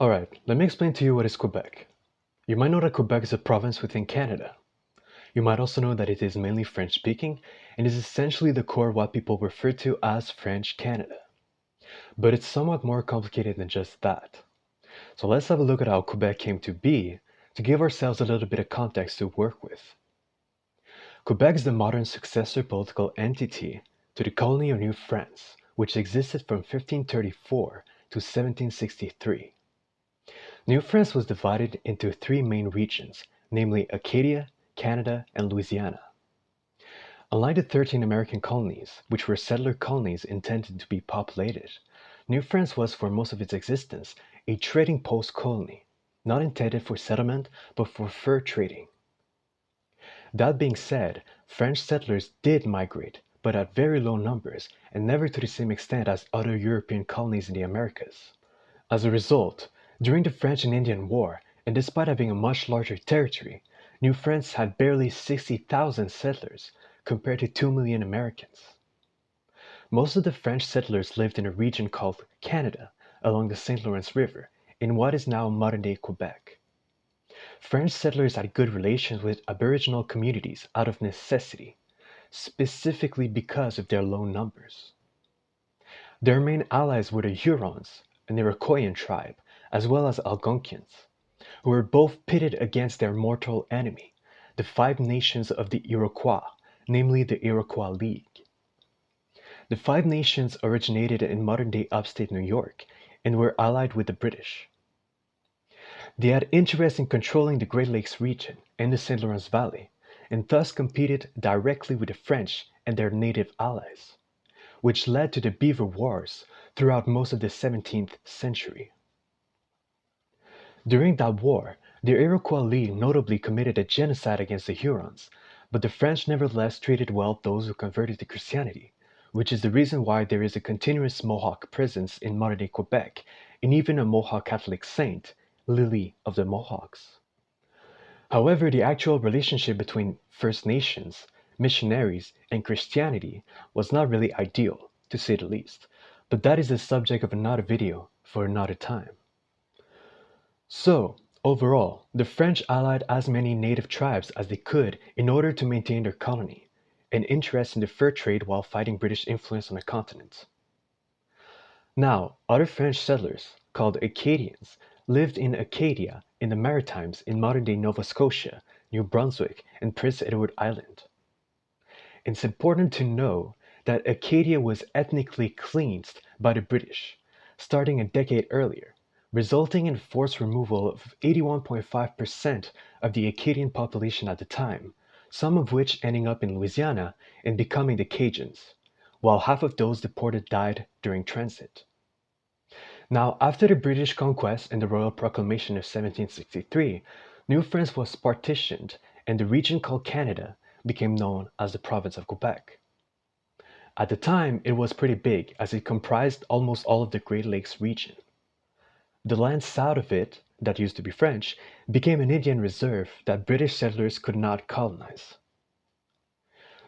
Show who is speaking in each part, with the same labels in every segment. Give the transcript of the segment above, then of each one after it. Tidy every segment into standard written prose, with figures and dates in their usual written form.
Speaker 1: Alright, let me explain to you what is Quebec. You might know that Quebec is a province within Canada. You might also know that it is mainly French speaking and is essentially the core of what people refer to as French Canada. But it's somewhat more complicated than just that. So let's have a look at how Quebec came to be to give ourselves a little bit of context to work with. Quebec is the modern successor political entity to the colony of New France, which existed from 1534 to 1763. New France was divided into three main regions, namely Acadia, Canada, and Louisiana. Unlike the 13 American colonies, which were settler colonies intended to be populated, New France was for most of its existence a trading post colony, not intended for settlement but for fur trading. That being said, French settlers did migrate, but at very low numbers and never to the same extent as other European colonies in the Americas. As a result, during the French and Indian War, and despite having a much larger territory, New France had barely 60,000 settlers compared to 2 million Americans. Most of the French settlers lived in a region called Canada along the St. Lawrence River in what is now modern-day Quebec. French settlers had good relations with Aboriginal communities out of necessity, specifically because of their low numbers. Their main allies were the Hurons, an Iroquoian tribe, as well as Algonquians, who were both pitted against their mortal enemy, the Five Nations of the Iroquois, namely the Iroquois League. The Five Nations originated in modern-day upstate New York and were allied with the British. They had interest in controlling the Great Lakes region and the St. Lawrence Valley, and thus competed directly with the French and their native allies, which led to the Beaver Wars throughout most of the 17th century. During that war, the Iroquois League notably committed a genocide against the Hurons, but the French nevertheless treated well those who converted to Christianity, which is the reason why there is a continuous Mohawk presence in modern-day Quebec, and even a Mohawk Catholic saint, Lily of the Mohawks. However, the actual relationship between First Nations, missionaries, and Christianity was not really ideal, to say the least, but that is the subject of another video for another time. So, overall, the French allied as many native tribes as they could in order to maintain their colony, and interest in the fur trade while fighting British influence on the continent. Now, other French settlers, called Acadians, lived in Acadia in the Maritimes in modern-day Nova Scotia, New Brunswick, and Prince Edward Island. It's important to know that Acadia was ethnically cleansed by the British, starting a decade earlier, resulting in forced removal of 81.5% of the Acadian population at the time, some of which ending up in Louisiana and becoming the Cajuns, while half of those deported died during transit. Now, after the British conquest and the Royal Proclamation of 1763, New France was partitioned and the region called Canada became known as the province of Quebec. At the time, it was pretty big as it comprised almost all of the Great Lakes region. The land south of it, that used to be French, became an Indian reserve that British settlers could not colonize.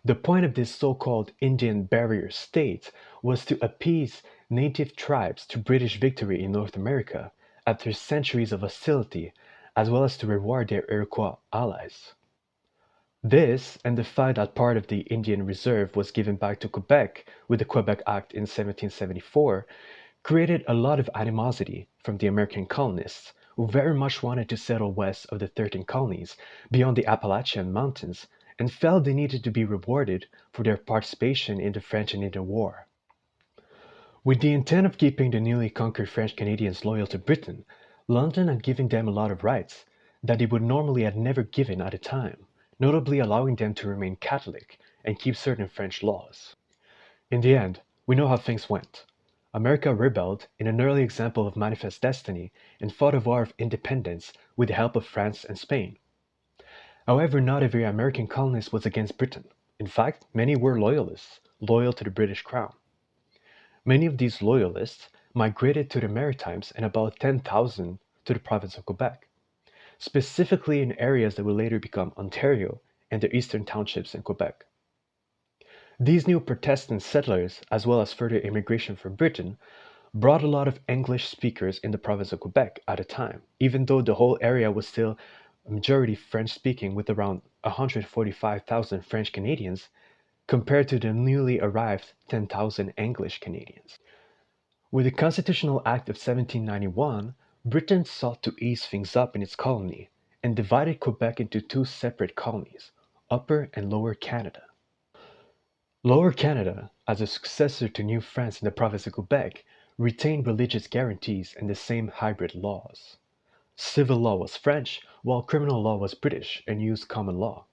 Speaker 1: The point of this so-called Indian barrier state was to appease native tribes to British victory in North America after centuries of hostility, as well as to reward their Iroquois allies. This, and the fact that part of the Indian Reserve was given back to Quebec with the Quebec Act in 1774, created a lot of animosity from the American colonists, who very much wanted to settle west of the 13 colonies, beyond the Appalachian Mountains, and felt they needed to be rewarded for their participation in the French and Indian War. With the intent of keeping the newly conquered French Canadians loyal to Britain, London had given them a lot of rights that they would normally have never given at the time, notably allowing them to remain Catholic and keep certain French laws. In the end, we know how things went. America rebelled in an early example of manifest destiny and fought a war of independence with the help of France and Spain. However, not every American colonist was against Britain. In fact, many were loyalists, loyal to the British crown. Many of these loyalists migrated to the Maritimes and about 10,000 to the province of Quebec, specifically in areas that would later become Ontario and the eastern townships in Quebec. These new Protestant settlers, as well as further immigration from Britain, brought a lot of English speakers in the province of Quebec at a time, even though the whole area was still a majority French speaking with around 145,000 French Canadians compared to the newly arrived 10,000 English Canadians. With the Constitutional Act of 1791, Britain sought to ease things up in its colony and divided Quebec into two separate colonies, Upper and Lower Canada. Lower Canada, as a successor to New France in the province of Quebec, retained religious guarantees and the same hybrid laws. Civil law was French, while criminal law was British and used common law.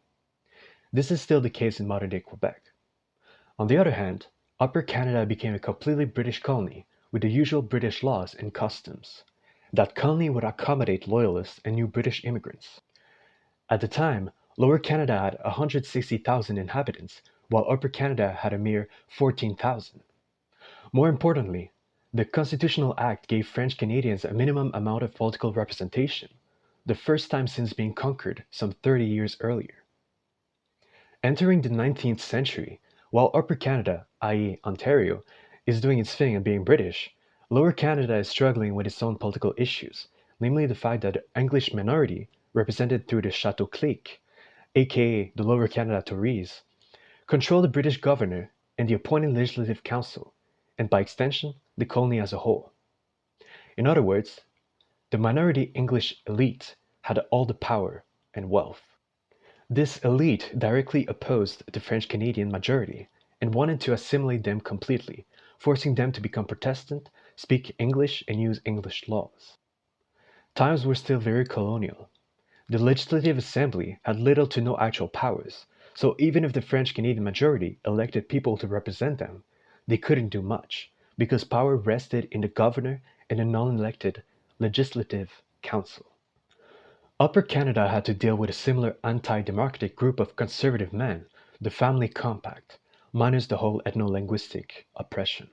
Speaker 1: This is still the case in modern-day Quebec. On the other hand, Upper Canada became a completely British colony with the usual British laws and customs. That colony would accommodate loyalists and new British immigrants. At the time, Lower Canada had 160,000 inhabitants, while Upper Canada had a mere 14,000. More importantly, the Constitutional Act gave French Canadians a minimum amount of political representation, the first time since being conquered some 30 years earlier. Entering the 19th century, while Upper Canada, i.e., Ontario, is doing its thing and being British, Lower Canada is struggling with its own political issues, namely the fact that the English minority, represented through the Chateau clique, aka the Lower Canada Tories, control the British governor and the appointed Legislative Council, and by extension, the colony as a whole. In other words, the minority English elite had all the power and wealth. This elite directly opposed the French Canadian majority and wanted to assimilate them completely, forcing them to become Protestant, speak English, and use English laws. Times were still very colonial. The Legislative Assembly had little to no actual powers, so even if the French Canadian majority elected people to represent them, they couldn't do much, because power rested in the governor and a non-elected Legislative Council. Upper Canada had to deal with a similar anti-democratic group of conservative men, the Family Compact, minus the whole ethno-linguistic oppression.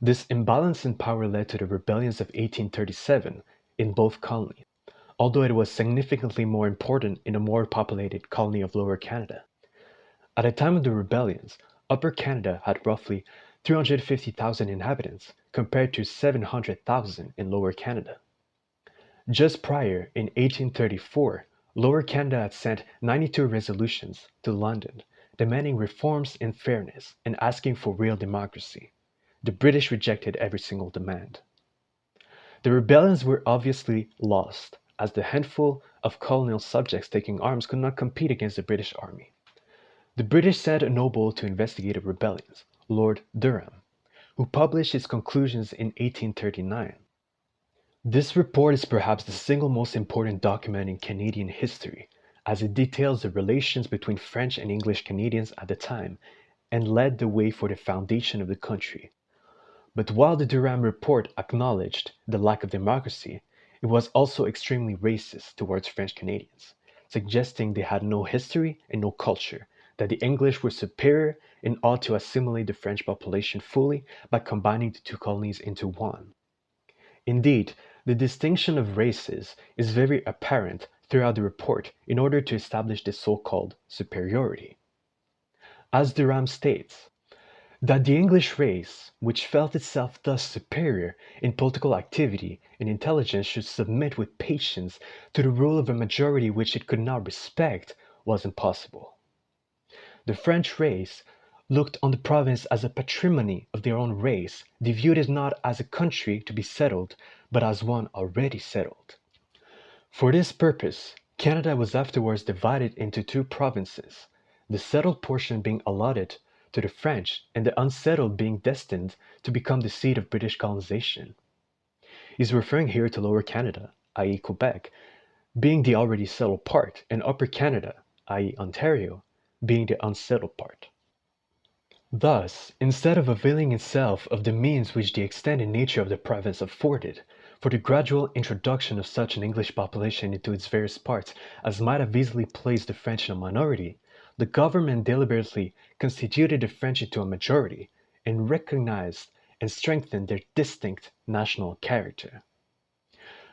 Speaker 1: This imbalance in power led to the rebellions of 1837 in both colonies, although it was significantly more important in the more populated colony of Lower Canada. At the time of the rebellions, Upper Canada had roughly 350,000 inhabitants compared to 700,000 in Lower Canada. Just prior, in 1834, Lower Canada had sent 92 resolutions to London demanding reforms and fairness and asking for real democracy. The British rejected every single demand. The rebellions were obviously lost, as the handful of colonial subjects taking arms could not compete against the British army. The British sent a noble to investigate the rebellions, Lord Durham, who published his conclusions in 1839. This report is perhaps the single most important document in Canadian history, as it details the relations between French and English Canadians at the time and led the way for the foundation of the country. But while the Durham report acknowledged the lack of democracy, it was also extremely racist towards French Canadians, suggesting they had no history and no culture, that the English were superior and ought to assimilate the French population fully by combining the two colonies into one. Indeed, the distinction of races is very apparent throughout the report in order to establish this so-called superiority. As Durham states, that the English race, which felt itself thus superior in political activity and intelligence, should submit with patience to the rule of a majority which it could not respect, was impossible. The French race looked on the province as a patrimony of their own race. They viewed it not as a country to be settled, but as one already settled. For this purpose, Canada was afterwards divided into two provinces, the settled portion being allotted to the French and the unsettled being destined to become the seat of British colonization. He's referring here to Lower Canada, i.e. Quebec, being the already settled part, and Upper Canada, i.e. Ontario, being the unsettled part. Thus, instead of availing itself of the means which the extent and nature of the province afforded, for the gradual introduction of such an English population into its various parts as might have easily placed the French in a minority, the government deliberately constituted the French into a majority and recognized and strengthened their distinct national character.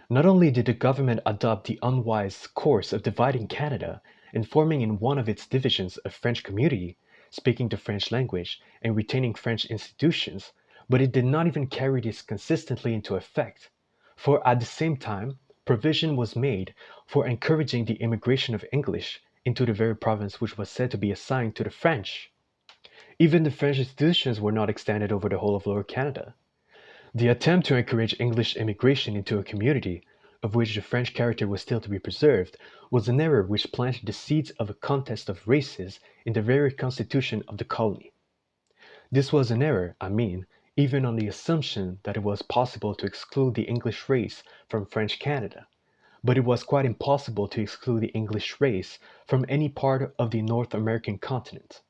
Speaker 1: Not only did the government adopt the unwise course of dividing Canada and forming in one of its divisions a French community, speaking the French language and retaining French institutions, but it did not even carry this consistently into effect, for at the same time, provision was made for encouraging the immigration of English into the very province which was said to be assigned to the French. Even the French institutions were not extended over the whole of Lower Canada. The attempt to encourage English immigration into a community, of which the French character was still to be preserved, was an error which planted the seeds of a contest of races in the very constitution of the colony. This was an error, I mean, even on the assumption that it was possible to exclude the English race from French Canada, but it was quite impossible to exclude the English race from any part of the North American continent.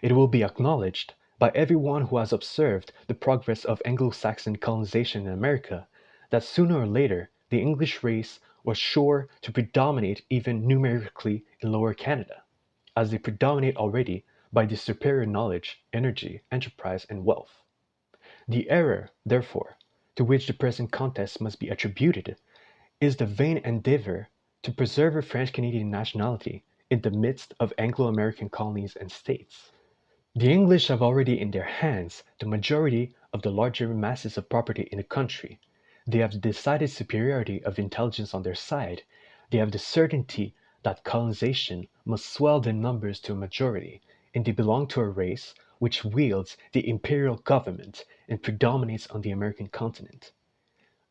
Speaker 1: It will be acknowledged by everyone who has observed the progress of Anglo-Saxon colonization in America that sooner or later the English race was sure to predominate even numerically in Lower Canada, as they predominate already by their superior knowledge, energy, enterprise, and wealth. The error, therefore, to which the present contest must be attributed is the vain endeavor to preserve a French-Canadian nationality in the midst of Anglo-American colonies and states. The English have already in their hands the majority of the larger masses of property in the country. They have the decided superiority of intelligence on their side. They have the certainty that colonization must swell their numbers to a majority, and they belong to a race which wields the imperial government and predominates on the American continent.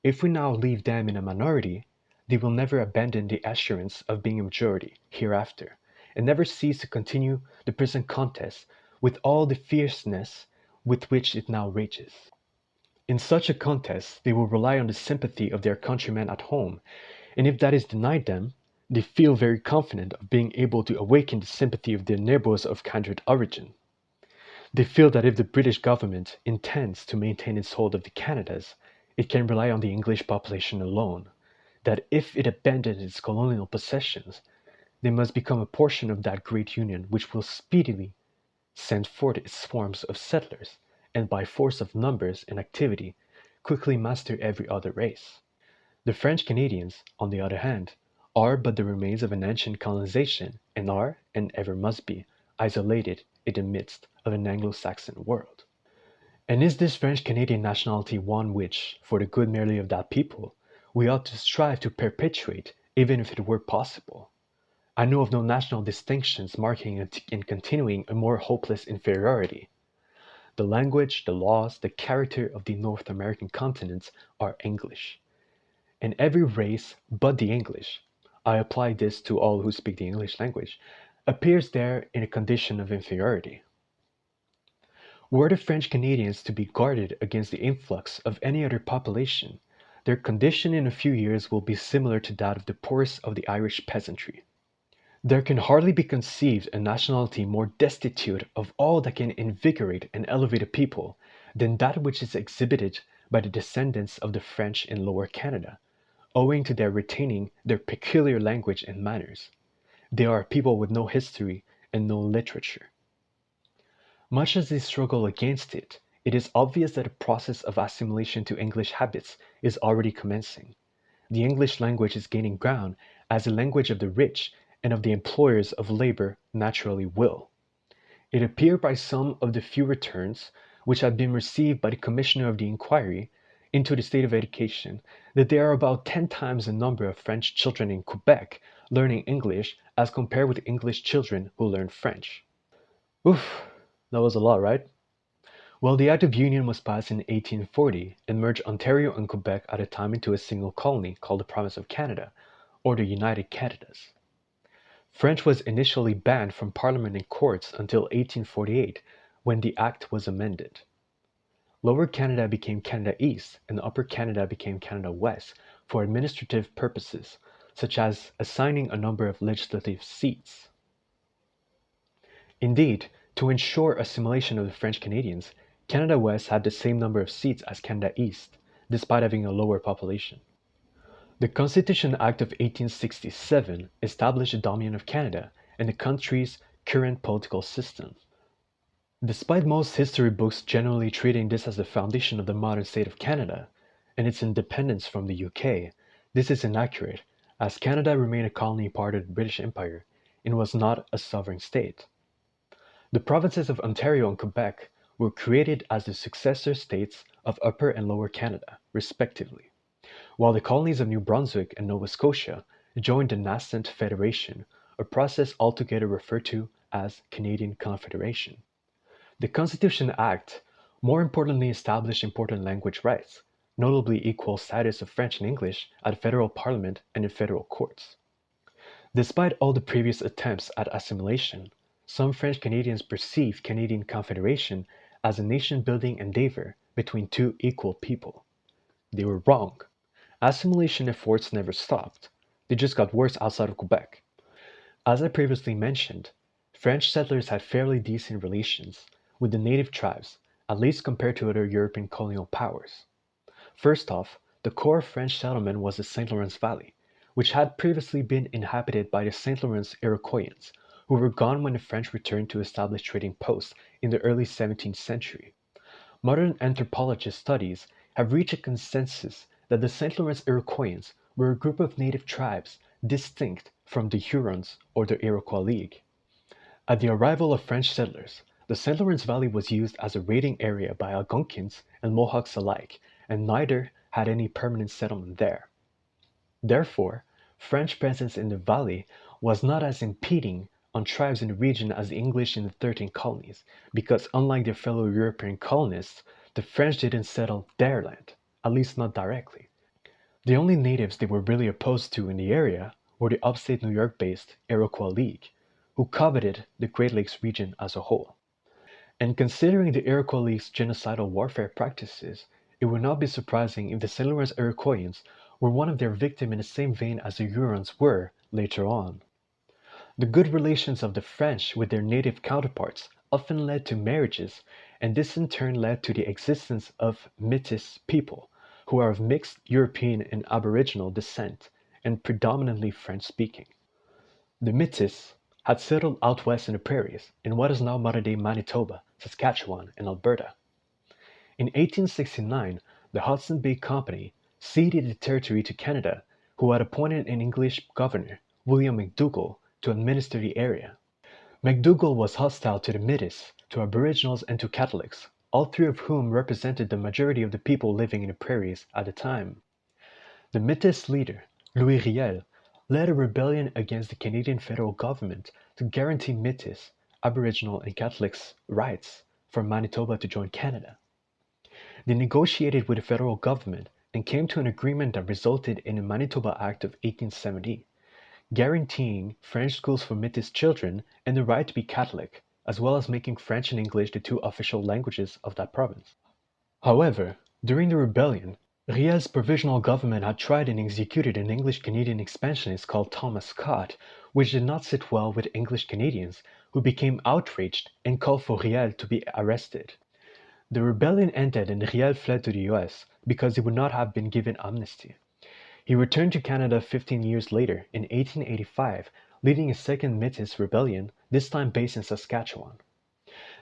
Speaker 1: If we now leave them in a minority, they will never abandon the assurance of being a majority hereafter, and never cease to continue the present contest with all the fierceness with which it now rages. In such a contest, they will rely on the sympathy of their countrymen at home, and if that is denied them, they feel very confident of being able to awaken the sympathy of their neighbors of kindred origin. They feel that if the British government intends to maintain its hold of the Canadas, it can rely on the English population alone, that if it abandons its colonial possessions, they must become a portion of that great union which will speedily send forth its swarms of settlers, and by force of numbers and activity quickly master every other race. The French Canadians, on the other hand, are but the remains of an ancient colonization, and are, and ever must be, isolated in the midst of an Anglo-Saxon world. And is this French Canadian nationality one which, for the good merely of that people, we ought to strive to perpetuate, even if it were possible? I know of no national distinctions marking and continuing a more hopeless inferiority. The language, the laws, the character of the North American continent are English. And every race but the English, I apply this to all who speak the English language, appears there in a condition of inferiority. Were the French Canadians to be guarded against the influx of any other population, their condition in a few years will be similar to that of the poorest of the Irish peasantry. There can hardly be conceived a nationality more destitute of all that can invigorate and elevate a people than that which is exhibited by the descendants of the French in Lower Canada, owing to their retaining their peculiar language and manners. They are a people with no history and no literature. Much as they struggle against it, it is obvious that a process of assimilation to English habits is already commencing. The English language is gaining ground as the language of the rich and of the employers of labor naturally will. It appeared by some of the few returns which had been received by the Commissioner of the Inquiry into the state of education that there are about 10 times the number of French children in Quebec learning English as compared with English children who learn French. Oof, that was a lot, right? Well, the Act of Union was passed in 1840 and merged Ontario and Quebec at a time into a single colony called the Province of Canada, or the United Canadas. French was initially banned from Parliament and courts until 1848, when the Act was amended. Lower Canada became Canada East and Upper Canada became Canada West for administrative purposes, such as assigning a number of legislative seats. Indeed, to ensure assimilation of the French Canadians, Canada West had the same number of seats as Canada East, despite having a lower population. The Constitution Act of 1867 established the Dominion of Canada and the country's current political system. Despite most history books generally treating this as the foundation of the modern state of Canada and its independence from the UK, this is inaccurate, as Canada remained a colony part of the British Empire and was not a sovereign state. The provinces of Ontario and Quebec were created as the successor states of Upper and Lower Canada, respectively, while the colonies of New Brunswick and Nova Scotia joined the nascent federation, a process altogether referred to as Canadian Confederation. The Constitution Act more importantly established important language rights, notably equal status of French and English at federal parliament and in federal courts. Despite all the previous attempts at assimilation, some French Canadians perceived Canadian Confederation as a nation-building endeavor between two equal people. They were wrong. Assimilation efforts never stopped. They just got worse outside of Quebec. As I previously mentioned, French settlers had fairly decent relations with the native tribes, at least compared to other European colonial powers. First off, the core of French settlement was the St. Lawrence Valley, which had previously been inhabited by the St. Lawrence Iroquoians, who were gone when the French returned to establish trading posts in the early 17th century. Modern anthropologist studies have reached a consensus that the St. Lawrence Iroquoians were a group of native tribes distinct from the Hurons or the Iroquois League. At the arrival of French settlers, the St. Lawrence Valley was used as a raiding area by Algonquins and Mohawks alike, and neither had any permanent settlement there. Therefore, French presence in the valley was not as impeding on tribes in the region as the English in the 13 colonies, because unlike their fellow European colonists, the French didn't settle their land, at least not directly. The only natives they were really opposed to in the area were the upstate New York-based Iroquois League, who coveted the Great Lakes region as a whole. And considering the Iroquois League's genocidal warfare practices, it would not be surprising if the St. Lawrence Iroquoians were one of their victims in the same vein as the Hurons were later on. The good relations of the French with their native counterparts often led to marriages, and this in turn led to the existence of Métis people, who are of mixed European and Aboriginal descent and predominantly French-speaking. The Métis had settled out west in the prairies, in what is now modern-day Manitoba, Saskatchewan, and Alberta. In 1869, the Hudson Bay Company ceded the territory to Canada, who had appointed an English governor, William McDougall, to administer the area. McDougall was hostile to the Métis, to Aboriginals, and to Catholics, all three of whom represented the majority of the people living in the prairies at the time. The Métis leader, Louis Riel, led a rebellion against the Canadian federal government to guarantee Métis, Aboriginal, and Catholics' rights for Manitoba to join Canada. They negotiated with the federal government and came to an agreement that resulted in the Manitoba Act of 1870, guaranteeing French schools for Métis children and the right to be Catholic, as well as making French and English the two official languages of that province. However, during the rebellion, Riel's provisional government had tried and executed an English-Canadian expansionist called Thomas Scott, which did not sit well with English Canadians, who became outraged and called for Riel to be arrested. The rebellion ended and Riel fled to the US because he would not have been given amnesty. He returned to Canada 15 years later, in 1885, leading a second Métis rebellion, this time based in Saskatchewan.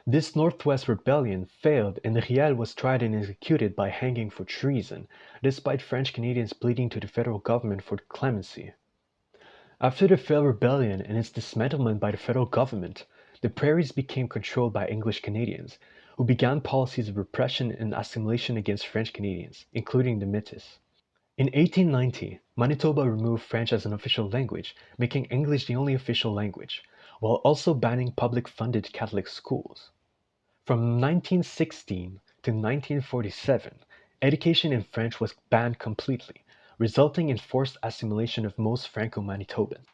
Speaker 1: This Northwest rebellion failed and Riel was tried and executed by hanging for treason, despite French Canadians pleading to the federal government for clemency. After the failed rebellion and its dismantlement by the federal government, the prairies became controlled by English Canadians, who began policies of repression and assimilation against French Canadians, including the Métis. In 1890, Manitoba removed French as an official language, making English the only official language, while also banning public-funded Catholic schools. From 1916 to 1947, education in French was banned completely, resulting in forced assimilation of most Franco-Manitobans.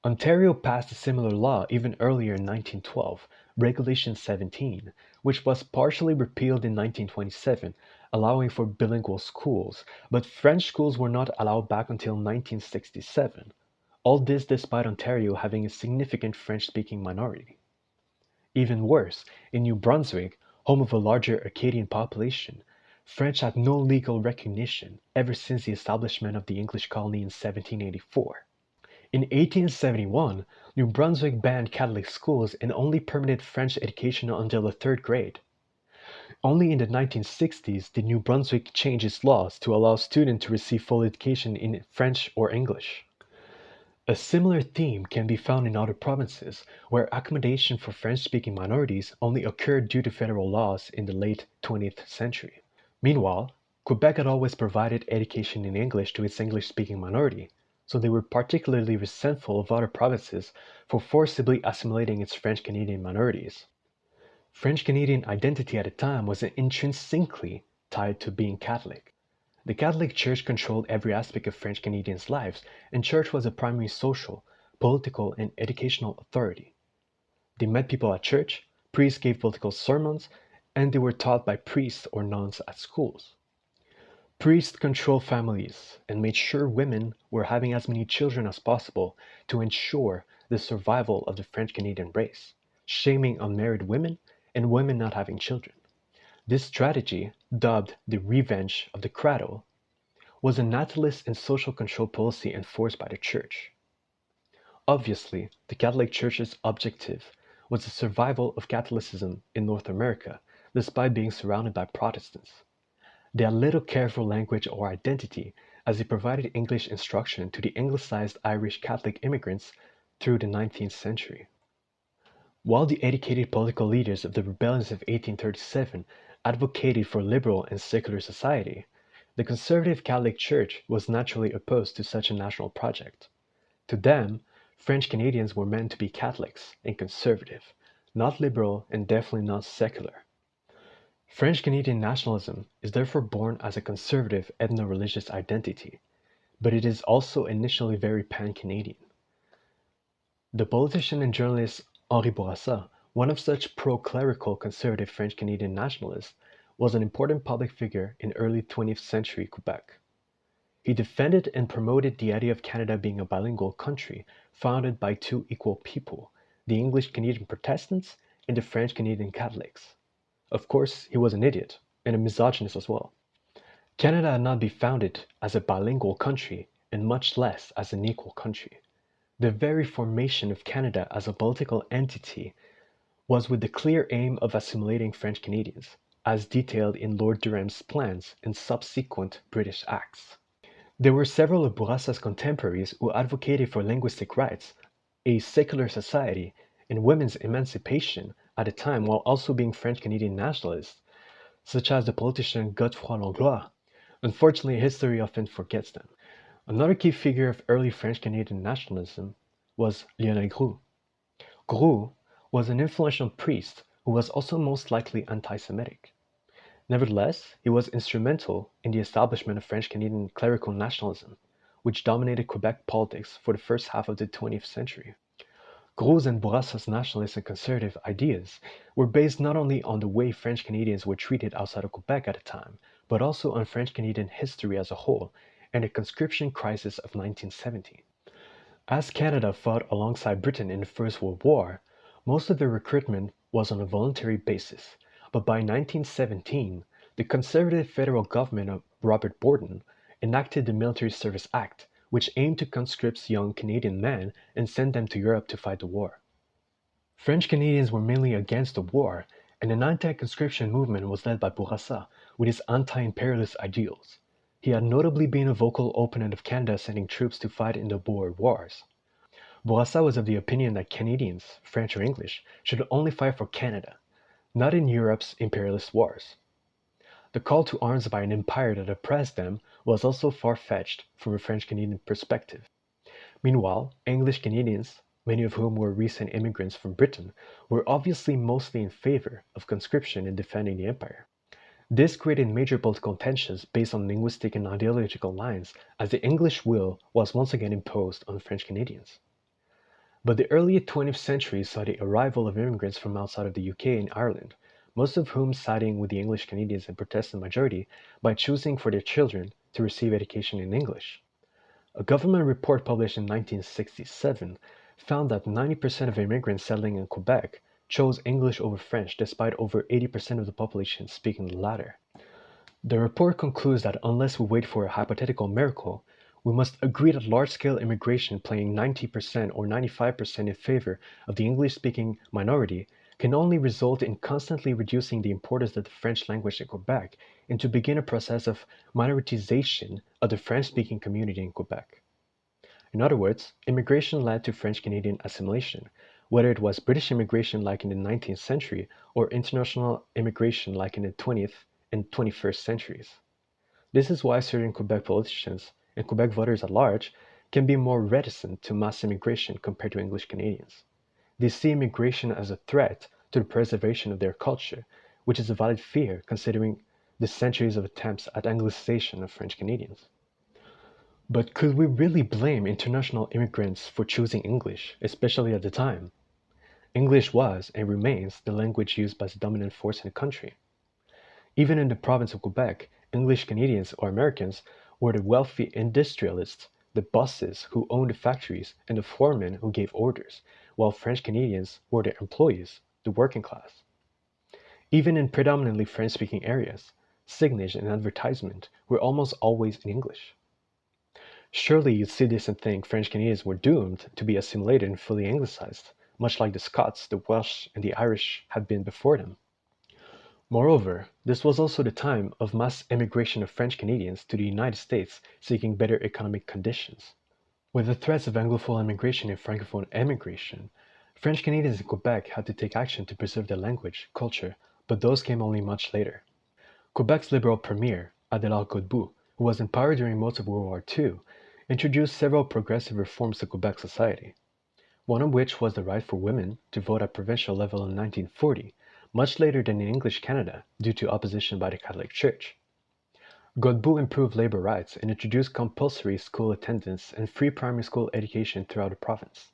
Speaker 1: Ontario passed a similar law even earlier in 1912, Regulation 17, which was partially repealed in 1927, allowing for bilingual schools, but French schools were not allowed back until 1967. All this despite Ontario having a significant French-speaking minority. Even worse, in New Brunswick, home of a larger Acadian population, French had no legal recognition ever since the establishment of the English colony in 1784. In 1871, New Brunswick banned Catholic schools and only permitted French education until the third grade. Only in the 1960s did New Brunswick change its laws to allow students to receive full education in French or English. A similar theme can be found in other provinces, where accommodation for French-speaking minorities only occurred due to federal laws in the late 20th century. Meanwhile, Quebec had always provided education in English to its English-speaking minority, so they were particularly resentful of other provinces for forcibly assimilating its French-Canadian minorities. French-Canadian identity at the time was intrinsically tied to being Catholic. The Catholic Church controlled every aspect of French Canadians' lives, and church was a primary social, political, and educational authority. They met people at church, priests gave political sermons, and they were taught by priests or nuns at schools. Priests controlled families and made sure women were having as many children as possible to ensure the survival of the French Canadian race, shaming unmarried women and women not having children. This strategy, dubbed the Revenge of the Cradle, was a natalist and social control policy enforced by the Church. Obviously, the Catholic Church's objective was the survival of Catholicism in North America, despite being surrounded by Protestants. They had little care for language or identity, as they provided English instruction to the anglicized Irish Catholic immigrants through the 19th century. While the educated political leaders of the rebellions of 1837 advocated for liberal and secular society, the conservative Catholic Church was naturally opposed to such a national project. To them, French Canadians were meant to be Catholics and conservative, not liberal and definitely not secular. French Canadian nationalism is therefore born as a conservative ethno-religious identity, but it is also initially very pan-Canadian. The politician and journalist Henri Bourassa, one of such pro-clerical conservative French Canadian nationalists, was an important public figure in early 20th century Quebec. He defended and promoted the idea of Canada being a bilingual country founded by two equal people, the English Canadian Protestants and the French Canadian Catholics. Of course, he was an idiot, and a misogynist as well. Canada had not been founded as a bilingual country, and much less as an equal country. The very formation of Canada as a political entity was with the clear aim of assimilating French Canadians, as detailed in Lord Durham's plans and subsequent British acts. There were several of Bourassa's contemporaries who advocated for linguistic rights, a secular society, and women's emancipation at the time while also being French-Canadian nationalists, such as the politician Godefroy Langlois. Unfortunately, history often forgets them. Another key figure of early French-Canadian nationalism was Lionel Groulx. Groulx was an influential priest who was also most likely anti-Semitic. Nevertheless, he was instrumental in the establishment of French-Canadian clerical nationalism, which dominated Quebec politics for the first half of the 20th century. Groulx and Bourassa's nationalist and conservative ideas were based not only on the way French Canadians were treated outside of Quebec at the time, but also on French Canadian history as a whole and the conscription crisis of 1970. As Canada fought alongside Britain in the First World War, most of their recruitment was on a voluntary basis, but by 1917, the conservative federal government of Robert Borden enacted the Military Service Act, which aimed to conscript young Canadian men and send them to Europe to fight the war. French Canadians were mainly against the war, and an anti-conscription movement was led by Bourassa with his anti-imperialist ideals. He had notably been a vocal opponent of Canada sending troops to fight in the Boer Wars. Bourassa was of the opinion that Canadians, French or English, should only fight for Canada, not in Europe's imperialist wars. The call to arms by an empire that oppressed them was also far-fetched from a French-Canadian perspective. Meanwhile, English Canadians, many of whom were recent immigrants from Britain, were obviously mostly in favor of conscription and defending the empire. This created major political tensions based on linguistic and ideological lines, as the English will was once again imposed on French Canadians. But the early 20th century saw the arrival of immigrants from outside of the UK and Ireland, most of whom siding with the English Canadians and Protestant majority by choosing for their children to receive education in English. A government report published in 1967 found that 90% of immigrants settling in Quebec chose English over French despite over 80% of the population speaking the latter. The report concludes that unless we wait for a hypothetical miracle, we must agree that large-scale immigration playing 90% or 95% in favor of the English-speaking minority can only result in constantly reducing the importance of the French language in Quebec and to begin a process of minoritization of the French-speaking community in Quebec. In other words, immigration led to French-Canadian assimilation, whether it was British immigration like in the 19th century or international immigration like in the 20th and 21st centuries. This is why certain Quebec politicians and Quebec voters at large can be more reticent to mass immigration compared to English Canadians. They see immigration as a threat to the preservation of their culture, which is a valid fear considering the centuries of attempts at Anglicization of French Canadians. But could we really blame international immigrants for choosing English, especially at the time? English was and remains the language used by the dominant force in the country. Even in the province of Quebec, English Canadians or Americans were the wealthy industrialists, the bosses who owned the factories, and the foremen who gave orders, while French Canadians were the employees, the working class. Even in predominantly French-speaking areas, signage and advertisement were almost always in English. Surely you'd see this and think French Canadians were doomed to be assimilated and fully anglicized, much like the Scots, the Welsh, and the Irish had been before them. Moreover, this was also the time of mass emigration of French Canadians to the United States seeking better economic conditions. With the threats of Anglophone immigration and Francophone emigration, French Canadians in Quebec had to take action to preserve their language, culture, but those came only much later. Quebec's Liberal Premier, Adélard Godbout, who was in power during most of World War II, introduced several progressive reforms to Quebec society, one of which was the right for women to vote at provincial level in 1940, much later than in English Canada due to opposition by the Catholic Church. Godbout improved labor rights and introduced compulsory school attendance and free primary school education throughout the province.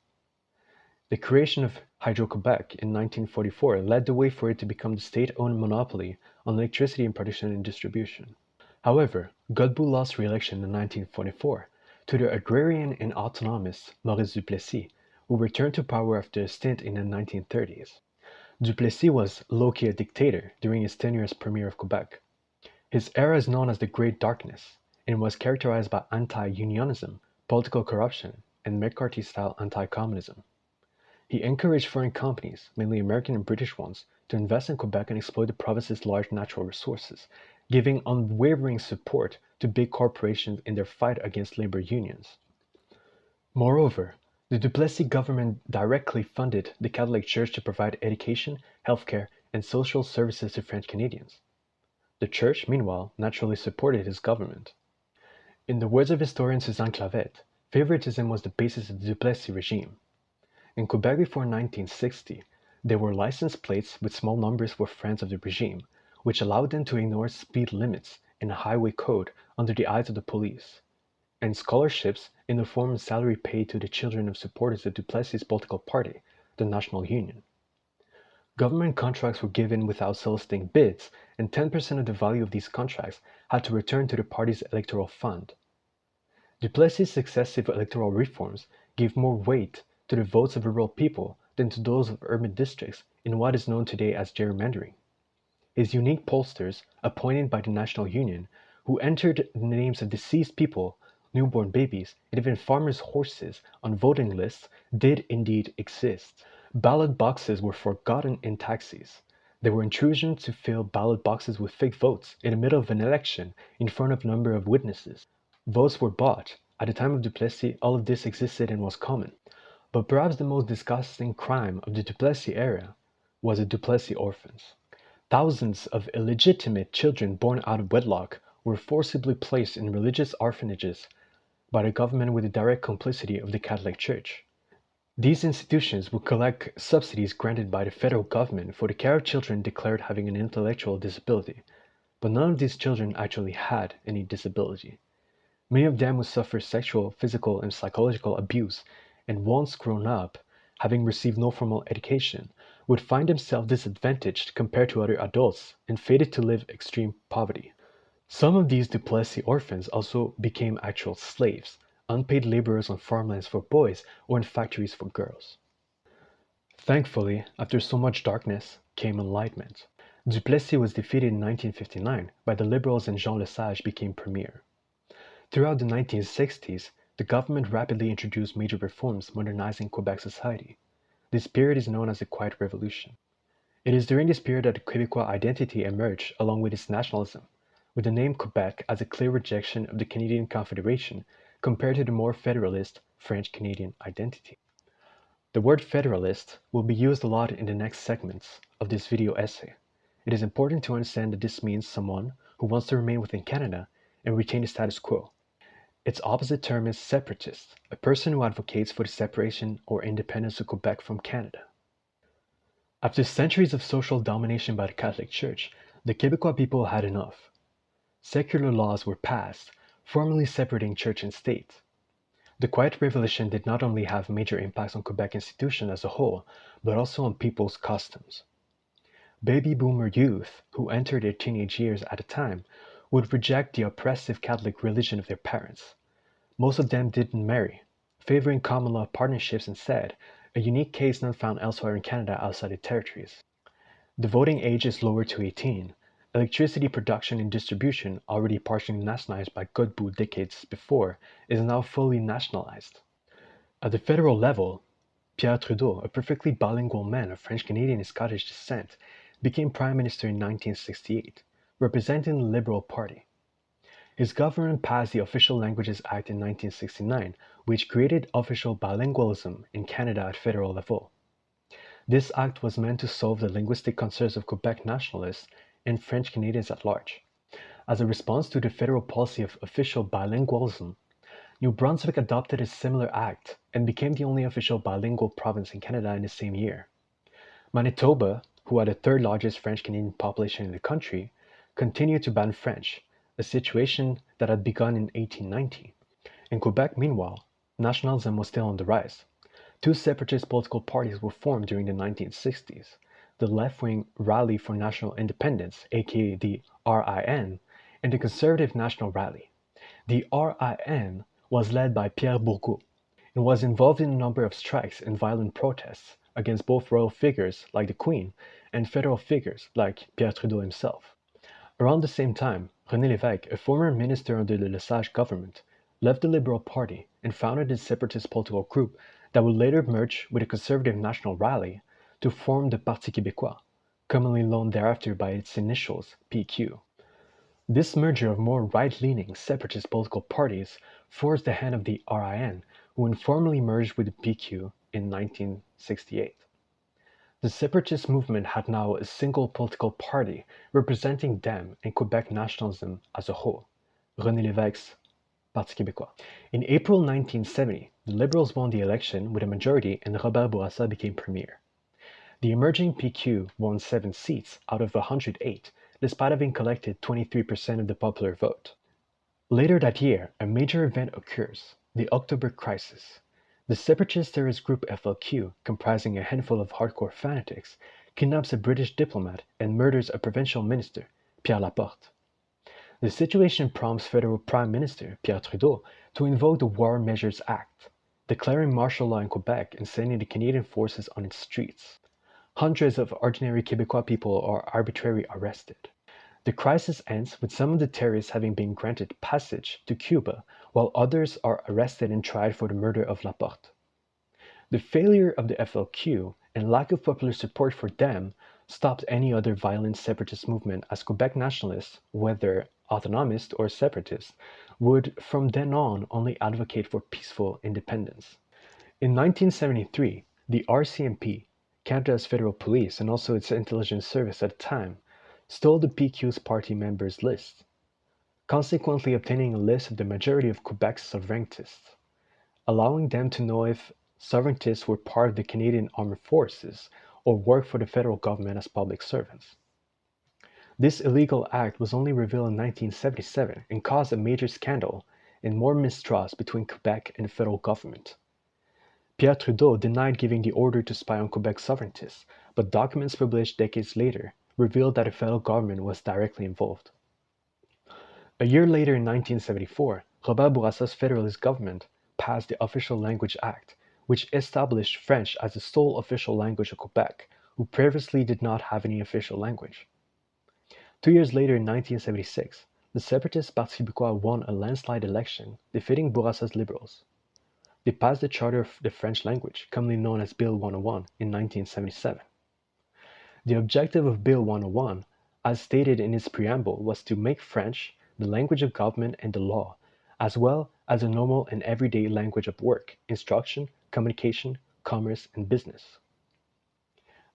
Speaker 1: The creation of Hydro-Quebec in 1944 led the way for it to become the state-owned monopoly on electricity in production and distribution. However, Godbout lost re-election in 1944 to the agrarian and autonomist Maurice Duplessis, who returned to power after a stint in the 1930s. Duplessis was low-key a dictator during his tenure as Premier of Quebec. His era is known as the Great Darkness and was characterized by anti-unionism, political corruption, and McCarthy-style anti-communism. He encouraged foreign companies, mainly American and British ones, to invest in Quebec and exploit the province's large natural resources, giving unwavering support to big corporations in their fight against labor unions. Moreover, the Duplessis government directly funded the Catholic Church to provide education, healthcare, and social services to French Canadians. The Church, meanwhile, naturally supported his government. In the words of historian Suzanne Clavette, favoritism was the basis of the Duplessis regime. In Quebec before 1960, there were license plates with small numbers for friends of the regime, which allowed them to ignore speed limits and a highway code under the eyes of the police, and scholarships in the form of salary paid to the children of supporters of Duplessis' political party, the National Union. Government contracts were given without soliciting bids, and 10% of the value of these contracts had to return to the party's electoral fund. Duplessis' successive electoral reforms gave more weight to the votes of rural people than to those of urban districts in what is known today as gerrymandering. His unique pollsters, appointed by the National Union, who entered the names of deceased people, newborn babies, and even farmers' horses on voting lists, did indeed exist. Ballot boxes were forgotten in taxis. There were intrusions to fill ballot boxes with fake votes in the middle of an election in front of a number of witnesses. Votes were bought. At the time of Duplessis, all of this existed and was common. But perhaps the most disgusting crime of the Duplessis era was the Duplessis orphans. Thousands of illegitimate children born out of wedlock were forcibly placed in religious orphanages by the government with the direct complicity of the Catholic Church. These institutions would collect subsidies granted by the federal government for the care of children declared having an intellectual disability, but none of these children actually had any disability. Many of them would suffer sexual, physical, and psychological abuse, and once grown up, having received no formal education, would find themselves disadvantaged compared to other adults and fated to live extreme poverty. Some of these Duplessis orphans also became actual slaves, unpaid laborers on farmlands for boys or in factories for girls. Thankfully, after so much darkness came enlightenment. Duplessis was defeated in 1959 by the Liberals and Jean Lesage became premier. Throughout the 1960s, the government rapidly introduced major reforms modernizing Quebec society. This period is known as the Quiet Revolution. It is during this period that the Quebecois identity emerged along with its nationalism, with the name Quebec as a clear rejection of the Canadian Confederation compared to the more federalist French-Canadian identity. The word federalist will be used a lot in the next segments of this video essay. It is important to understand that this means someone who wants to remain within Canada and retain the status quo. Its opposite term is separatist, a person who advocates for the separation or independence of Quebec from Canada. After centuries of social domination by the Catholic Church, the Quebecois people had enough. Secular laws were passed, formally separating church and state. The Quiet Revolution did not only have major impacts on Quebec institutions as a whole, but also on people's customs. Baby boomer youth, who entered their teenage years at a time, would reject the oppressive Catholic religion of their parents. Most of them didn't marry, favoring common law partnerships instead, a unique case not found elsewhere in Canada outside the territories. The voting age is lowered to 18. Electricity production and distribution, already partially nationalized by Godbout decades before, is now fully nationalized. At the federal level, Pierre Trudeau, a perfectly bilingual man of French-Canadian and Scottish descent, became Prime Minister in 1968, representing the Liberal Party. His government passed the Official Languages Act in 1969, which created official bilingualism in Canada at federal level. This act was meant to solve the linguistic concerns of Quebec nationalists and French Canadians at large. As a response to the federal policy of official bilingualism, New Brunswick adopted a similar act and became the only official bilingual province in Canada in the same year. Manitoba, who had the third largest French Canadian population in the country, continued to ban French, a situation that had begun in 1890. In Quebec, meanwhile, nationalism was still on the rise. Two separatist political parties were formed during the 1960s: the left-wing Rally for National Independence, aka the RIN, and the conservative National Rally. The RIN was led by Pierre Bourgault and was involved in a number of strikes and violent protests against both royal figures like the Queen and federal figures like Pierre Trudeau himself. Around the same time, René Lévesque, a former minister under the Lesage government, left the Liberal Party and founded a separatist political group that would later merge with the conservative National Rally to form the Parti Québécois, commonly known thereafter by its initials PQ. This merger of more right-leaning separatist political parties forced the hand of the RIN, who informally merged with the PQ in 1968. The separatist movement had now a single political party representing them and Quebec nationalism as a whole, René Lévesque's Parti Québécois. In April 1970, the Liberals won the election with a majority and Robert Bourassa became premier. The emerging PQ won 7 seats out of 108, despite having collected 23% of the popular vote. Later that year, a major event occurs, the October Crisis. The separatist terrorist group FLQ, comprising a handful of hardcore fanatics, kidnaps a British diplomat and murders a provincial minister, Pierre Laporte. The situation prompts federal Prime Minister Pierre Trudeau to invoke the War Measures Act, declaring martial law in Quebec and sending the Canadian forces on its streets. Hundreds of ordinary Quebecois people are arbitrarily arrested. The crisis ends with some of the terrorists having been granted passage to Cuba, while others are arrested and tried for the murder of Laporte. The failure of the FLQ and lack of popular support for them stopped any other violent separatist movement, as Quebec nationalists, whether autonomist or separatist, would from then on only advocate for peaceful independence. In 1973, the RCMP, Canada's federal police and also its intelligence service at the time, stole the PQ's party members' list, consequently obtaining a list of the majority of Quebec's sovereigntists, allowing them to know if sovereigntists were part of the Canadian Armed Forces or worked for the federal government as public servants. This illegal act was only revealed in 1977 and caused a major scandal and more mistrust between Quebec and the federal government. Pierre Trudeau denied giving the order to spy on Quebec's sovereigntists, but documents published decades later revealed that the federal government was directly involved. A year later in 1974, Robert Bourassa's federalist government passed the Official Language Act, which established French as the sole official language of Quebec, who previously did not have any official language. 2 years later in 1976, the separatist Parti Québécois won a landslide election, defeating Bourassa's Liberals. They passed the Charter of the French language, commonly known as Bill 101, in 1977. The objective of Bill 101, as stated in its preamble, was to make French the language of government and the law, as well as a normal and everyday language of work, instruction, communication, commerce, and business.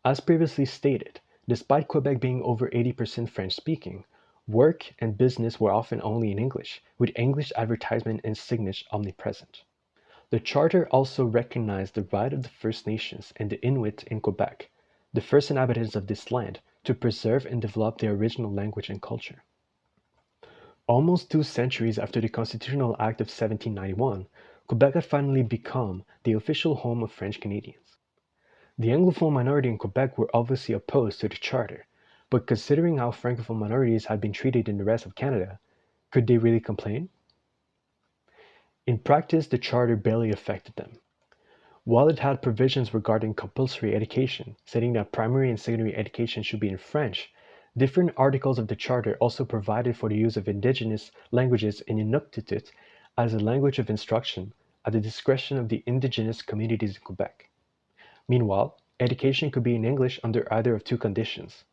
Speaker 1: As previously stated, despite Quebec being over 80% French-speaking, work and business were often only in English, with English advertisement and signage omnipresent. The Charter also recognized the right of the First Nations and the Inuit in Quebec, the first inhabitants of this land, to preserve and develop their original language and culture. Almost 2 centuries after the Constitutional Act of 1791, Quebec had finally become the official home of French Canadians. The Anglophone minority in Quebec were obviously opposed to the Charter, but considering how Francophone minorities had been treated in the rest of Canada, could they really complain? In practice, the Charter barely affected them. While it had provisions regarding compulsory education, stating that primary and secondary education should be in French, different articles of the Charter also provided for the use of indigenous languages in Inuktitut as a language of instruction at the discretion of the indigenous communities in Quebec. Meanwhile, education could be in English under either of two conditions.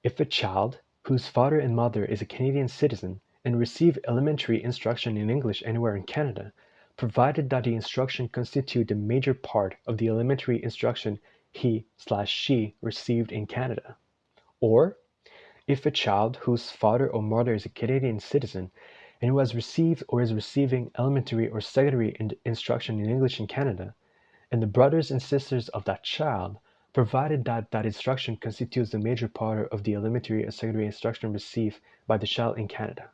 Speaker 1: If a child whose father and mother is a Canadian citizen and receive elementary instruction in English anywhere in Canada, provided that the instruction constitute the major part of the elementary instruction he/she received in Canada. Or, if a child whose father or mother is a Canadian citizen and who has received or is receiving elementary or secondary instruction in English in Canada, and the brothers and sisters of that child, provided that that instruction constitutes the major part of the elementary or secondary instruction received by the child in Canada.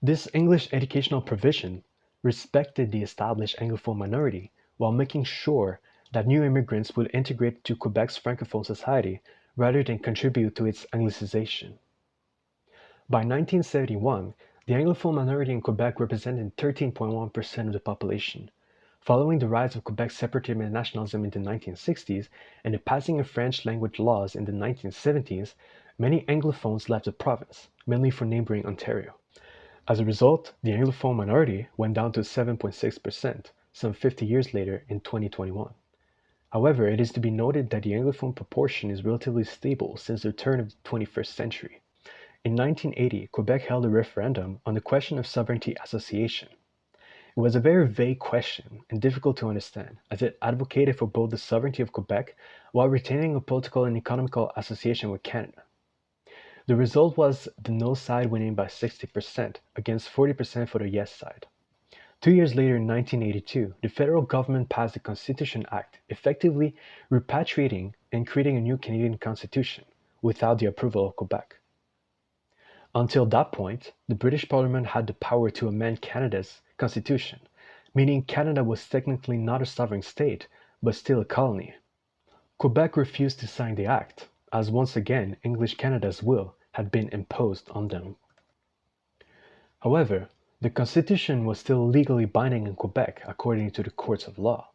Speaker 1: This English educational provision respected the established Anglophone minority while making sure that new immigrants would integrate to Quebec's Francophone society rather than contribute to its Anglicization. By 1971, the Anglophone minority in Quebec represented 13.1% of the population. Following the rise of Quebec's separatism and nationalism in the 1960s and the passing of French language laws in the 1970s, many Anglophones left the province, mainly for neighboring Ontario. As a result, the Anglophone minority went down to 7.6% some 50 years later in 2021. However, it is to be noted that the Anglophone proportion is relatively stable since the turn of the 21st century. In 1980, Quebec held a referendum on the question of sovereignty association. It was a very vague question and difficult to understand, as it advocated for both the sovereignty of Quebec while retaining a political and economical association with Canada. The result was the no side winning by 60% against 40% for the yes side. 2 years later, in 1982, the federal government passed the Constitution Act, effectively repatriating and creating a new Canadian Constitution without the approval of Quebec. Until that point, the British Parliament had the power to amend Canada's constitution, meaning Canada was technically not a sovereign state, but still a colony. Quebec refused to sign the act, as once again English Canada's will had been imposed on them. However, the constitution was still legally binding in Quebec according to the courts of law.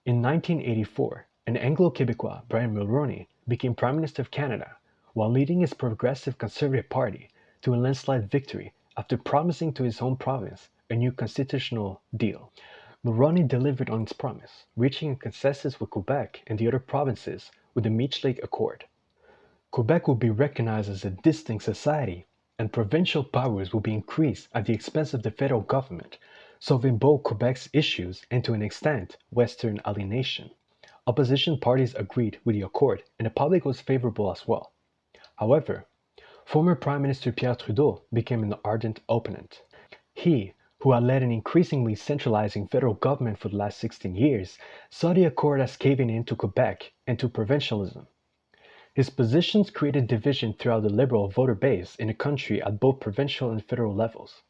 Speaker 1: In 1984, an Anglo-Québécois, Brian Mulroney, became Prime Minister of Canada while leading his Progressive Conservative Party to a landslide victory after promising to his home province a new constitutional deal. Mulroney delivered on its promise, reaching a consensus with Quebec and the other provinces with the Meech Lake Accord. Quebec would be recognized as a distinct society, and provincial powers will be increased at the expense of the federal government, solving both Quebec's issues and to an extent Western alienation. Opposition parties agreed with the accord and the public was favorable as well. However, former Prime Minister Pierre Trudeau became an ardent opponent. He, who had led an increasingly centralizing federal government for the last 16 years, saw the accord as caving in to Quebec and to provincialism. His positions created division throughout the liberal voter base in the country at both provincial and federal levels.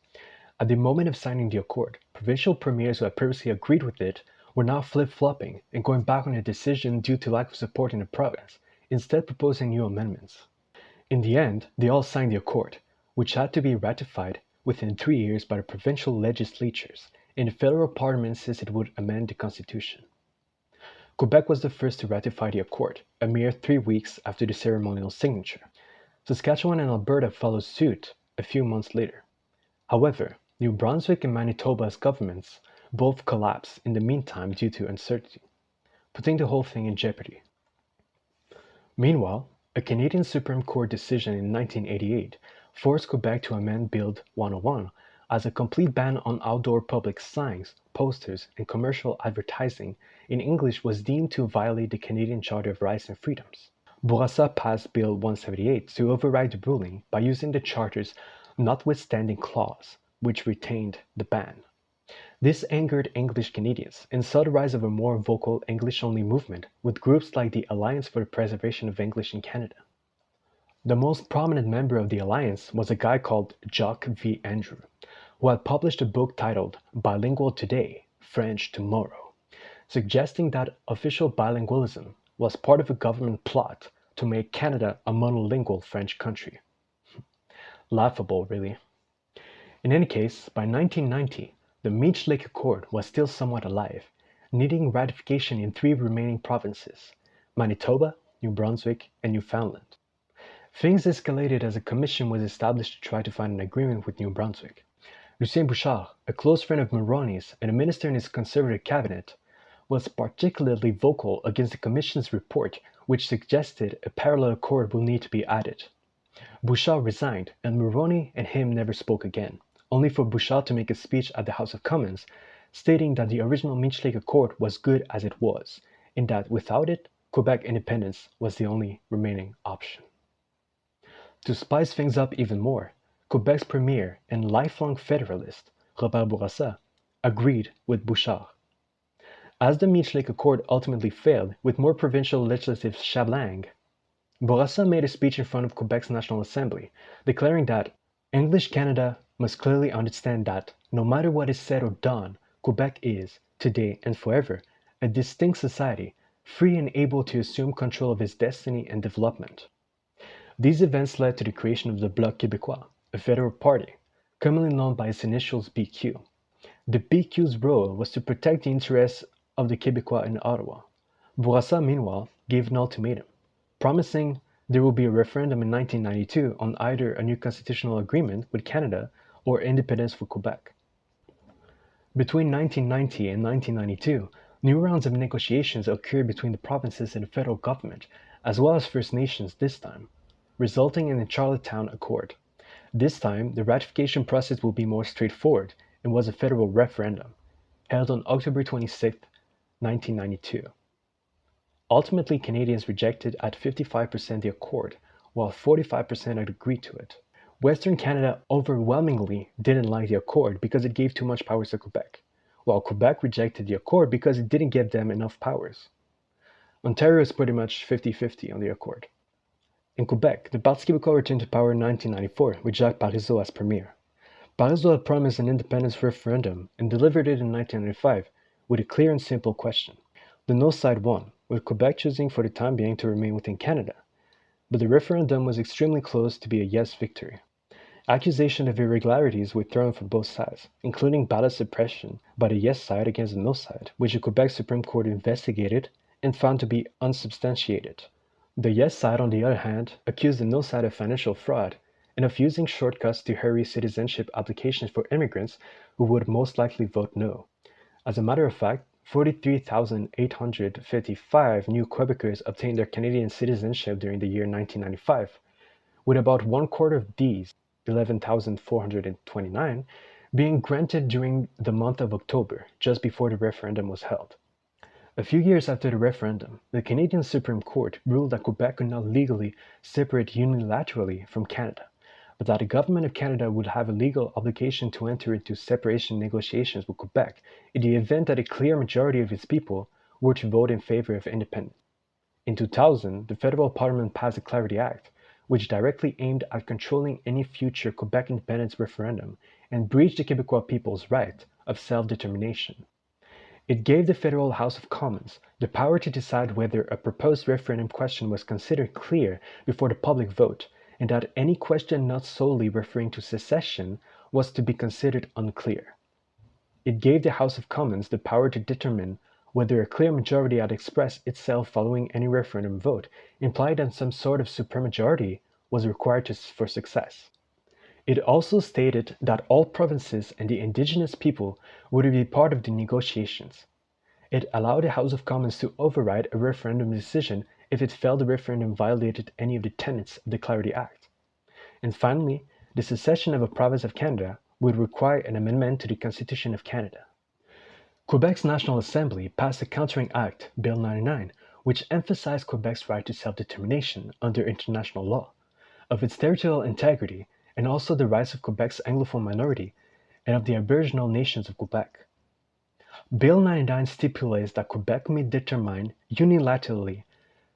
Speaker 1: At the moment of signing the accord, provincial premiers who had previously agreed with it were now flip-flopping and going back on a decision due to lack of support in the province, instead proposing new amendments. In the end, they all signed the accord, which had to be ratified within 3 years by the provincial legislatures, and the federal parliament says it would amend the constitution. Quebec was the first to ratify the accord, a mere 3 weeks after the ceremonial signature. Saskatchewan and Alberta followed suit a few months later. However, New Brunswick and Manitoba's governments both collapsed in the meantime due to uncertainty, putting the whole thing in jeopardy. Meanwhile, a Canadian Supreme Court decision in 1988 forced Quebec to amend Bill 101, as a complete ban on outdoor public signs, posters, and commercial advertising in English was deemed to violate the Canadian Charter of Rights and Freedoms. Bourassa passed Bill 178 to override the ruling by using the Charter's notwithstanding clause, which retained the ban. This angered English Canadians and saw the rise of a more vocal English-only movement with groups like the Alliance for the Preservation of English in Canada. The most prominent member of the alliance was a guy called Jacques V. Andrew, who had published a book titled Bilingual Today, French Tomorrow, suggesting that official bilingualism was part of a government plot to make Canada a monolingual French country. Laughable, really. In any case, by 1990, the Meech Lake Accord was still somewhat alive, needing ratification in 3 remaining provinces: Manitoba, New Brunswick, and Newfoundland. Things escalated as a commission was established to try to find an agreement with New Brunswick. Lucien Bouchard, a close friend of Mulroney's and a minister in his conservative cabinet, was particularly vocal against the commission's report, which suggested a parallel accord will need to be added. Bouchard resigned, and Mulroney and him never spoke again, only for Bouchard to make a speech at the House of Commons, stating that the original Meech Lake Accord was good as it was, and that without it, Quebec independence was the only remaining option. To spice things up even more, Quebec's premier and lifelong Federalist, Robert Bourassa, agreed with Bouchard. As the Meech Lake Accord ultimately failed with more provincial legislative chablang, Bourassa made a speech in front of Quebec's National Assembly, declaring that English Canada must clearly understand that, no matter what is said or done, Quebec is, today and forever, a distinct society, free and able to assume control of its destiny and development. These events led to the creation of the Bloc Québécois, a federal party, commonly known by its initials BQ. The BQ's role was to protect the interests of the Québécois in Ottawa. Bourassa, meanwhile, gave an ultimatum, promising there will be a referendum in 1992 on either a new constitutional agreement with Canada or independence for Quebec. Between 1990 and 1992, new rounds of negotiations occurred between the provinces and the federal government, as well as First Nations this time, resulting in the Charlottetown Accord. This time, the ratification process will be more straightforward and was a federal referendum, held on October 26, 1992. Ultimately, Canadians rejected at 55% the accord, while 45% had agreed to it. Western Canada overwhelmingly didn't like the accord because it gave too much powers to Quebec, while Quebec rejected the accord because it didn't give them enough powers. Ontario is pretty much 50-50 on the accord. In Quebec, the Parti québécois returned to power in 1994 with Jacques Parizeau as premier. Parizeau had promised an independence referendum and delivered it in 1995 with a clear and simple question. The no side won, with Quebec choosing for the time being to remain within Canada, but the referendum was extremely close to be a yes victory. Accusations of irregularities were thrown from both sides, including ballot suppression by the yes side against the no side, which the Quebec Supreme Court investigated and found to be unsubstantiated. The yes side, on the other hand, accused the no side of financial fraud and of using shortcuts to hurry citizenship applications for immigrants who would most likely vote no. As a matter of fact, 43,855 new Quebecers obtained their Canadian citizenship during the year 1995, with about 1/4 of these, 11,429, being granted during the month of October, just before the referendum was held. A few years after the referendum, the Canadian Supreme Court ruled that Quebec could not legally separate unilaterally from Canada, but that the Government of Canada would have a legal obligation to enter into separation negotiations with Quebec in the event that a clear majority of its people were to vote in favor of independence. In 2000, the federal parliament passed the Clarity Act, which directly aimed at controlling any future Quebec independence referendum and breached the Québécois people's right of self-determination. It gave the federal House of Commons the power to decide whether a proposed referendum question was considered clear before the public vote, and that any question not solely referring to secession was to be considered unclear. It gave the House of Commons the power to determine whether a clear majority had expressed itself following any referendum vote implied that some sort of supermajority was required for success. It also stated that all provinces and the indigenous people were to be part of the negotiations. It allowed the House of Commons to override a referendum decision if it felt the referendum violated any of the tenets of the Clarity Act. And finally, the secession of a province of Canada would require an amendment to the Constitution of Canada. Quebec's National Assembly passed a countering act, Bill 99, which emphasized Quebec's right to self-determination under international law, of its territorial integrity, and also the rights of Quebec's Anglophone minority and of the Aboriginal nations of Quebec. Bill 99 stipulates that Quebec may determine unilaterally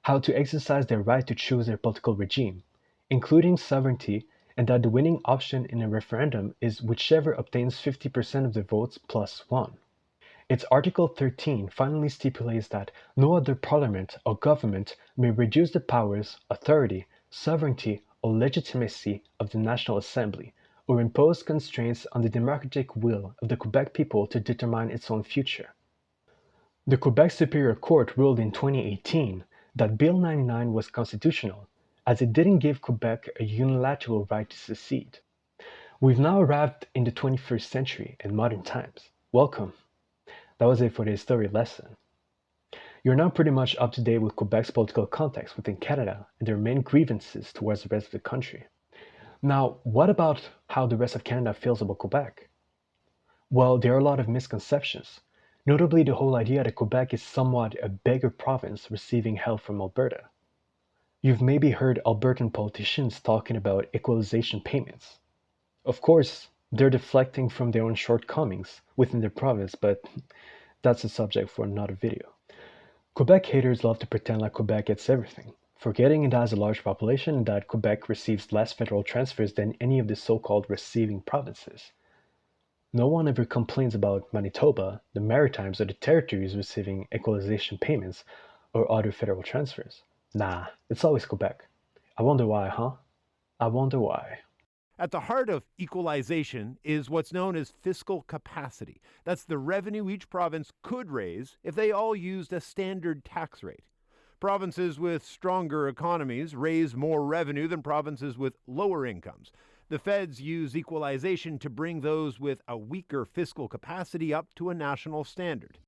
Speaker 1: how to exercise their right to choose their political regime, including sovereignty, and that the winning option in a referendum is whichever obtains 50% of the votes plus one. Its Article 13 finally stipulates that no other parliament or government may reduce the powers, authority, sovereignty, or legitimacy of the National Assembly, or impose constraints on the democratic will of the Quebec people to determine its own future. The Quebec Superior Court ruled in 2018 that Bill 99 was constitutional, as it didn't give Quebec a unilateral right to secede. We've now arrived in the 21st century and modern times. Welcome. That was it for the history lesson. You're now pretty much up to date with Quebec's political context within Canada and their main grievances towards the rest of the country. Now, what about how the rest of Canada feels about Quebec? Well, there are a lot of misconceptions, notably the whole idea that Quebec is somewhat a beggar province receiving help from Alberta. You've maybe heard Albertan politicians talking about equalization payments. Of course, they're deflecting from their own shortcomings within their province, but that's a subject for another video. Quebec haters love to pretend like Quebec gets everything, forgetting it has a large population and that Quebec receives less federal transfers than any of the so-called receiving provinces. No one ever complains about Manitoba, the Maritimes, or the territories receiving equalization payments or other federal transfers. Nah, it's always Quebec. I wonder why, huh? I wonder why.
Speaker 2: At the heart of equalization is what's known as fiscal capacity. That's the revenue each province could raise if they all used a standard tax rate. Provinces with stronger economies raise more revenue than provinces with lower incomes. The feds use equalization to bring those with a weaker fiscal capacity up to a national standard.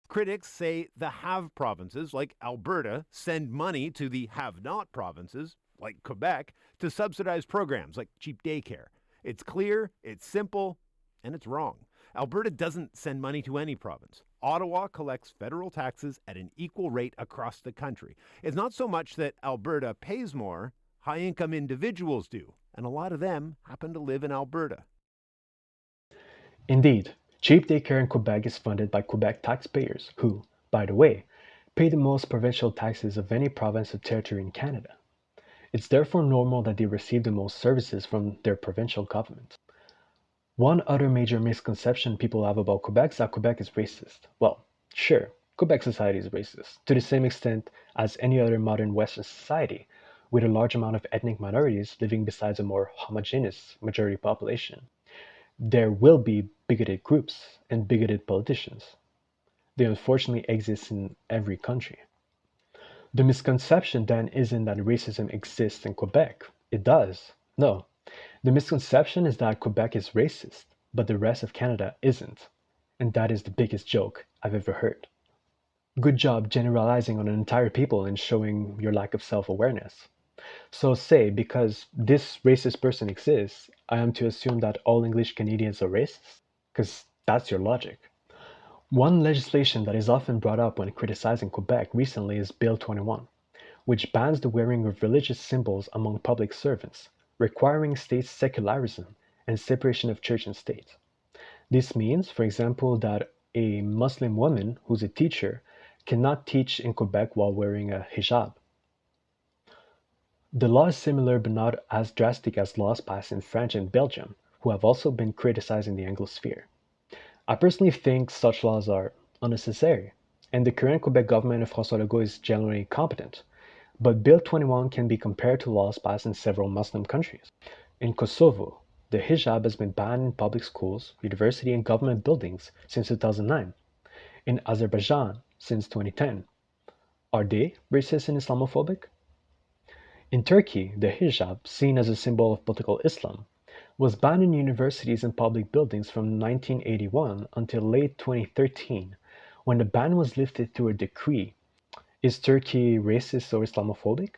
Speaker 2: Critics say the have provinces, like Alberta, send money to the have not provinces, like Quebec, to subsidize programs like cheap daycare. It's clear, it's simple, and it's wrong. Alberta doesn't send money to any province. Ottawa collects federal taxes at an equal rate across the country. It's not so much that Alberta pays more, high-income individuals do, and a lot of them happen to live in Alberta.
Speaker 1: Indeed, cheap daycare in Quebec is funded by Quebec taxpayers who, by the way, pay the most provincial taxes of any province or territory in Canada. It's therefore normal that they receive the most services from their provincial government. One other major misconception people have about Quebec is that Quebec is racist. Well, sure, Quebec society is racist, to the same extent as any other modern Western society, with a large amount of ethnic minorities living beside a more homogeneous majority population. There will be bigoted groups and bigoted politicians. They unfortunately exist in every country. The misconception then isn't that racism exists in Quebec. It does. No. The misconception is that Quebec is racist, but the rest of Canada isn't. And that is the biggest joke I've ever heard. Good job generalizing on an entire people and showing your lack of self-awareness. So say, because this racist person exists, I am to assume that all English Canadians are racist? Because that's your logic. One legislation that is often brought up when criticizing Quebec recently is Bill 21, which bans the wearing of religious symbols among public servants, requiring state secularism and separation of church and state. This means, for example, that a Muslim woman who's a teacher cannot teach in Quebec while wearing a hijab. The law is similar but not as drastic as laws passed in France and Belgium, who have also been criticizing the Anglosphere. I personally think such laws are unnecessary, and the current Quebec government of François Legault is generally competent. But Bill 21 can be compared to laws passed in several Muslim countries. In Kosovo, the hijab has been banned in public schools, university, and government buildings since 2009. In Azerbaijan, since 2010. Are they racist and Islamophobic? In Turkey, the hijab, seen as a symbol of political Islam, was banned in universities and public buildings from 1981 until late 2013, when the ban was lifted through a decree. Is Turkey racist or Islamophobic?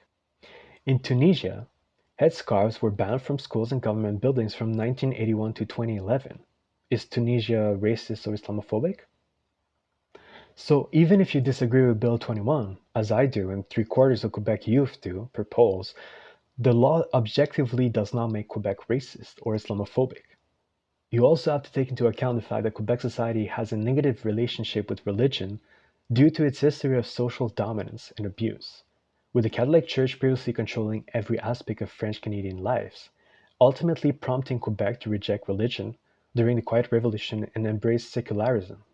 Speaker 1: In Tunisia, Headscarves were banned from schools and government buildings from 1981 to 2011. Is Tunisia racist or Islamophobic? So even if you disagree with Bill 21, as I do and three-quarters of Quebec youth do, per polls, the law objectively does not make Quebec racist or Islamophobic. You also have to take into account the fact that Quebec society has a negative relationship with religion due to its history of social dominance and abuse, with the Catholic Church previously controlling every aspect of French Canadian lives, ultimately prompting Quebec to reject religion during the Quiet Revolution and embrace secularism.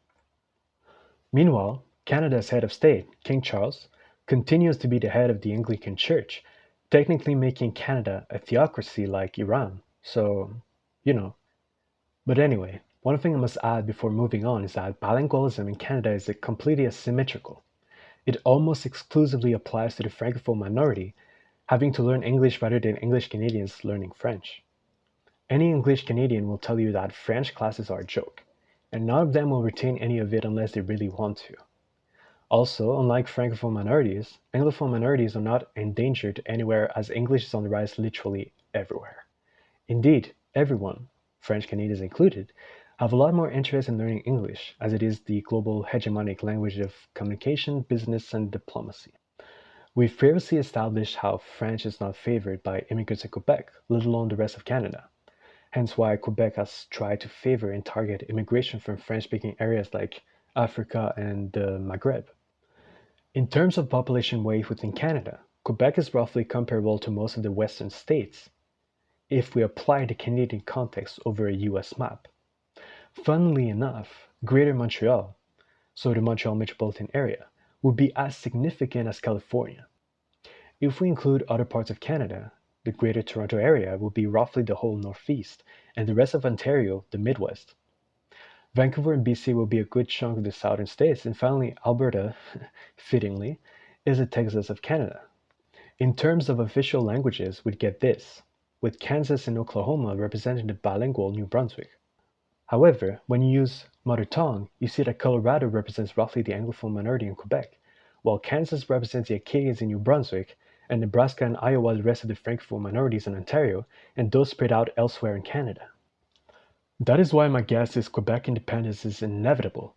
Speaker 1: Meanwhile, Canada's head of state, King Charles, continues to be the head of the Anglican Church, technically making Canada a theocracy like Iran. So, you know. But anyway, one thing I must add before moving on is that bilingualism in Canada is completely asymmetrical. It almost exclusively applies to the Francophone minority, having to learn English rather than English Canadians learning French. Any English Canadian will tell you that French classes are a joke, and none of them will retain any of it unless they really want to. Also, unlike Francophone minorities, Anglophone minorities are not endangered anywhere as English is on the rise literally everywhere. Indeed, everyone, French Canadians included, have a lot more interest in learning English as it is the global hegemonic language of communication, business, and diplomacy. We've previously established how French is not favored by immigrants in Quebec, let alone the rest of Canada. Hence why Quebec has tried to favor and target immigration from French-speaking areas like Africa and the Maghreb. In terms of population weight within Canada, Quebec is roughly comparable to most of the western states if we apply the Canadian context over a US map. Funnily enough, Greater Montreal, so the Montreal metropolitan area, would be as significant as California. If we include other parts of Canada, the Greater Toronto area will be roughly the whole Northeast, and the rest of Ontario, the Midwest. Vancouver and BC will be a good chunk of the southern states, and finally, Alberta, fittingly, is the Texas of Canada. In terms of official languages, we'd get this, with Kansas and Oklahoma representing the bilingual New Brunswick. However, when you use mother tongue, you see that Colorado represents roughly the Anglophone minority in Quebec, while Kansas represents the Acadians in New Brunswick, and Nebraska and Iowa the rest of the Francophone minorities in Ontario, and those spread out elsewhere in Canada. That is why my guess is Quebec independence is inevitable.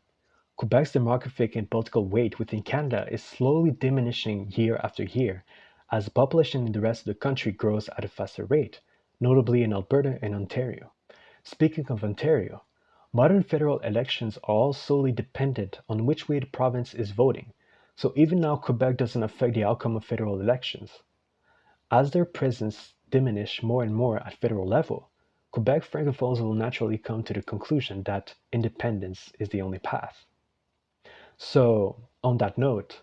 Speaker 1: Quebec's demographic and political weight within Canada is slowly diminishing year after year as the population in the rest of the country grows at a faster rate, notably in Alberta and Ontario. Speaking of Ontario, modern federal elections are all solely dependent on which way the province is voting, so even now Quebec doesn't affect the outcome of federal elections. As their presence diminish more and more at federal level, Quebec francophones will naturally come to the conclusion that independence is the only path. So, on that note,